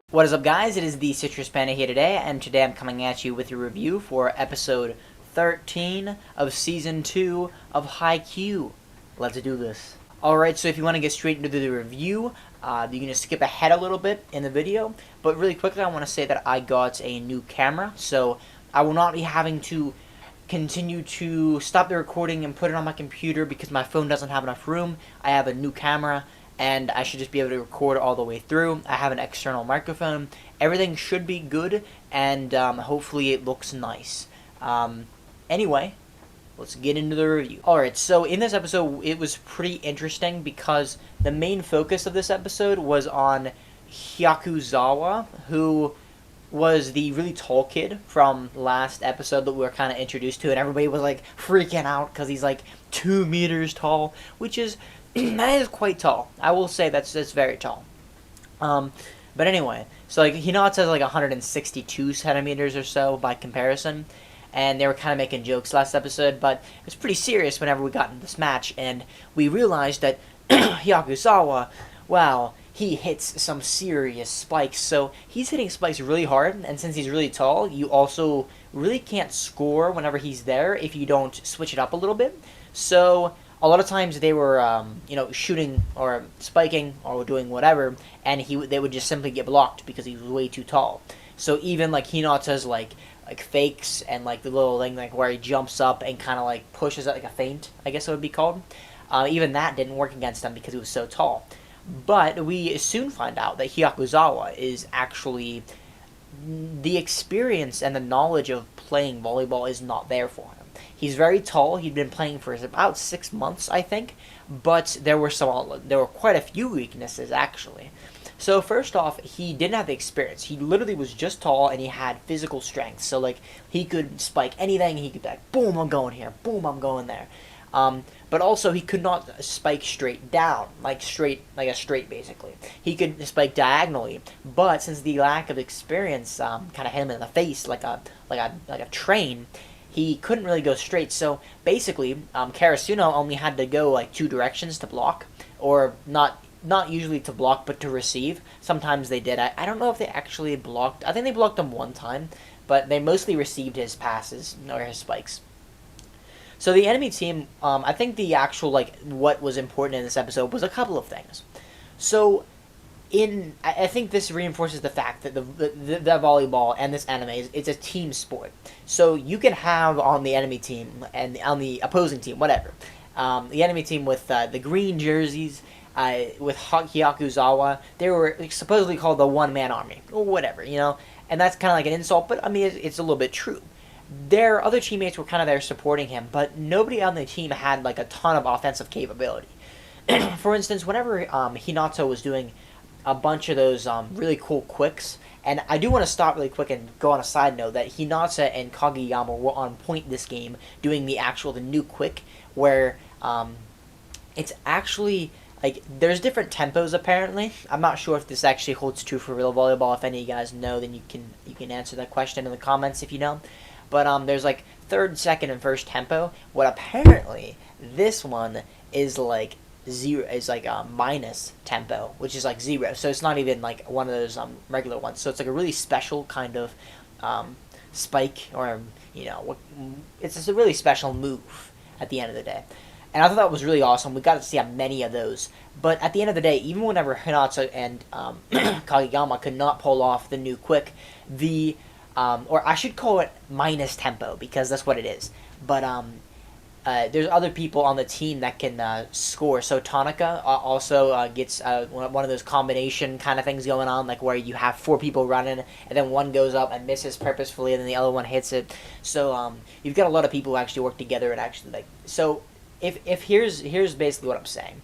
What is up, guys? It is the Citrus Panda here today, and today I'm coming at you with a review for episode 13 of season 2 of Haikyuu. Let's do this. Alright, so if you want to get straight into the review, you can just skip ahead a little bit in the video, but really quickly I want to say that I got a new camera, so I will not be having to continue to stop the recording and put it on my computer because my phone doesn't have enough room. I have a new camera, and I should just be able to record all the way through. I have an external microphone. Everything should be good, and hopefully it looks nice. Anyway, let's get into the review. Alright, so in this episode, it was pretty interesting because the main focus of this episode was on Hyakuzawa, who was the really tall kid from last episode that we were kind of introduced to, and everybody was like freaking out because he's like 2 meters tall, which is that is quite tall. I will say that's very tall. But anyway, so like Hinata is like 162 centimeters or so by comparison, and they were kind of making jokes last episode, but it was pretty serious whenever we got into this match, and we realized that Hyakuzawa, wow, he hits some serious spikes. So he's hitting spikes really hard, and since he's really tall, you also really can't score whenever he's there if you don't switch it up a little bit. So a lot of times they were, shooting or spiking or doing whatever, and they would just simply get blocked because he was way too tall. So even like Hinata's like fakes and like the little thing like where he jumps up and kind of like pushes it like a feint, I guess it would be called. Even that didn't work against him because he was so tall. But we soon find out that Hyakuzawa is actually the experience and the knowledge of playing volleyball is not there for him. He's very tall. He'd been playing for about 6 months, I think, but there were quite a few weaknesses actually. So first off, he didn't have the experience. He literally was just tall and he had physical strength. So like he could spike anything. He could be like, boom, I'm going here. Boom, I'm going there. But also he could not spike straight down, like a straight basically. He could spike diagonally, but since the lack of experience kind of hit him in the face like a train, he couldn't really go straight. So basically, Karasuno only had to go like 2 directions to block, or not usually to block, but to receive. Sometimes they did. I don't know if they actually blocked. I think they blocked him one time, but they mostly received his passes or his spikes. So the enemy team, I think the actual like what was important in this episode was a couple of things. So I think this reinforces the fact that the volleyball and this anime it's a team sport. So you can have on the enemy team and on the opposing team, whatever, the enemy team with the green jerseys, with Hyakuzawa, they were supposedly called the one-man army or whatever, and that's kind of like an insult, but I mean it's a little bit true. Their other teammates were kind of there supporting him, but nobody on the team had like a ton of offensive capability. For instance, whenever Hinata was doing a bunch of those really cool quicks, and I do want to stop really quick and go on a side note that Hinata and Kageyama were on point this game doing the new quick, where it's actually like there's different tempos apparently. I'm not sure if this actually holds true for real volleyball. If any of you guys know, then you can answer that question in the comments if you know. But there's like 3rd, 2nd, and 1st tempo. What apparently this one is like minus tempo, which is like 0. So it's not even like one of those regular ones. So it's like a really special kind of spike, or it's just a really special move at the end of the day. And I thought that was really awesome. We got to see many of those. But at the end of the day, even whenever Hinata and Kageyama could not pull off the new quick, or I should call it minus tempo because that's what it is. But there's other people on the team that can score. So Tanaka also gets one of those combination kind of things going on, like where you have 4 people running, and then one goes up and misses purposefully, and then the other one hits it. So you've got a lot of people who actually work together and actually like. So if here's basically what I'm saying.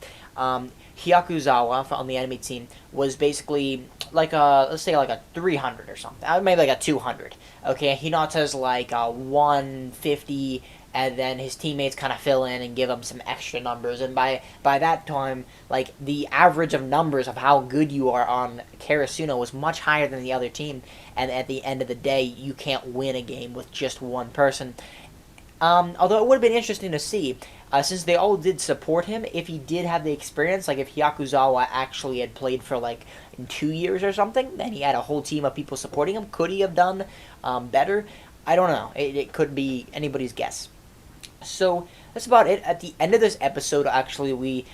Hyakuzawa on the enemy team was basically like let's say like a 300 or something, maybe like a 200. Okay, Hinata's like a 150, and then his teammates kind of fill in and give him some extra numbers. And by that time, like the average of numbers of how good you are on Karasuno was much higher than the other team. And at the end of the day, you can't win a game with just one person. Although it would have been interesting to see since they all did support him, if he did have the experience, like if Hyakuzawa actually had played for like in 2 years or something, then he had a whole team of people supporting him. Could he have done better? I don't know. It could be anybody's guess. So that's about it. At the end of this episode, actually, we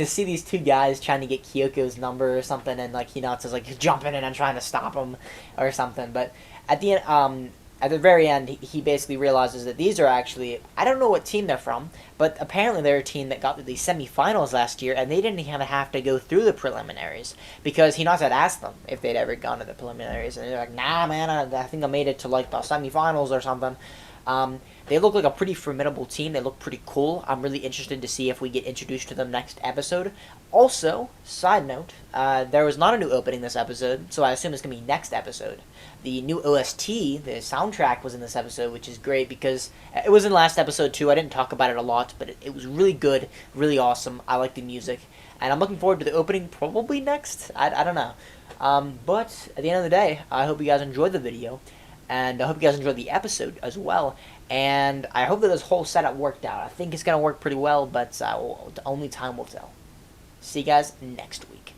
see these two guys trying to get Kyoko's number or something, and like Hinata's like jumping in and trying to stop him or something. But at the end, at the very end, he basically realizes that these are actually, I don't know what team they're from, but apparently they're a team that got to the semifinals last year, and they didn't even have to go through the preliminaries because Hinata had asked them if they'd ever gone to the preliminaries, and they're like, nah, man, I think I made it to like the semifinals or something. They look like a pretty formidable team. They look pretty cool. I'm really interested to see if we get introduced to them next episode. Also, side note, there was not a new opening this episode, so I assume it's going to be next episode. The new OST, the soundtrack, was in this episode, which is great because it was in last episode too. I didn't talk about it a lot, but it was really good, really awesome. I like the music, and I'm looking forward to the opening probably next. I don't know. But at the end of the day, I hope you guys enjoyed the video. And I hope you guys enjoyed the episode as well. And I hope that this whole setup worked out. I think it's going to work pretty well, but only time will tell. See you guys next week.